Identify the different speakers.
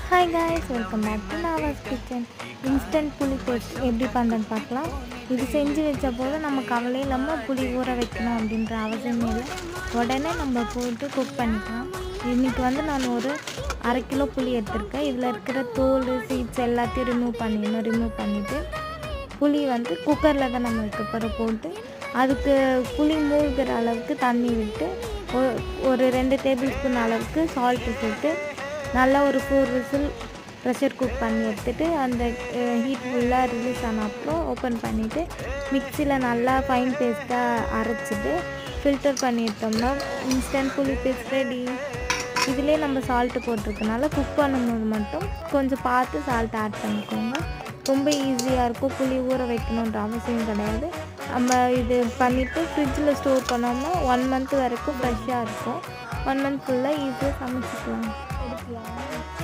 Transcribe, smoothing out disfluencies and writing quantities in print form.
Speaker 1: Hi guys, welcome back to Navas kitchen. Instant புளி paste எப்படி பண்ணுறேன்னு பார்க்கலாம். இது செஞ்சு வச்ச போது நம்ம கவலை இல்லாமல் புளி ஊற வைக்கணும் அப்படின்ற அவசியமே இல்லை. உடனே நம்ம போட்டு குக் பண்ணிக்கலாம். இன்றைக்கி நான் ஒரு 1/2 கிலோ புளி எடுத்திருக்கேன். இதில் இருக்கிற தோல் சீட்ஸ் எல்லாத்தையும் ரிமூவ் பண்ணிவிட்டு புளி குக்கரில் தான் நம்ம வைக்க போட்டு அதுக்கு புளி மூழ்கிற அளவுக்கு தண்ணி விட்டு ஒரு 2 டேபிள் ஸ்பூன் அளவுக்கு சால்ட்டு போட்டு நல்லா ஒரு 4 விசில் ப்ரெஷர் குக் பண்ணி எடுத்துகிட்டு அந்த ஹீட் ஃபுல்லாக ரிலீஸ் ஆன அப்புறம் ஓப்பன் பண்ணிவிட்டு மிக்சியில் நல்லா ஃபைன் பேஸ்ட்டாக அரைச்சிட்டு ஃபில்டர் பண்ணி எடுத்தோம்னா இன்ஸ்டன்ட் புளி பேஸ்ட் ரெடி. இதிலே நம்ம சால்ட்டு போட்டிருக்கனால குக் பண்ணும்போது மட்டும் கொஞ்சம் பார்த்து சால்ட் ஆட் பண்ணிக்கோங்க. ரொம்ப ஈஸியாக இருக்கும். புளி ஊற வைக்கணுன்ற அவசியம் கிடையாது. நம்ம இது பண்ணிவிட்டு ஃப்ரிட்ஜில் ஸ்டோர் பண்ணோம்னா 1 மந்த் வரைக்கும் ஃப்ரெஷ்ஷாக இருக்கும். 1 மந்த் ஃபுல்லாக ஈஸியாக சமைச்சிக்கலாம்.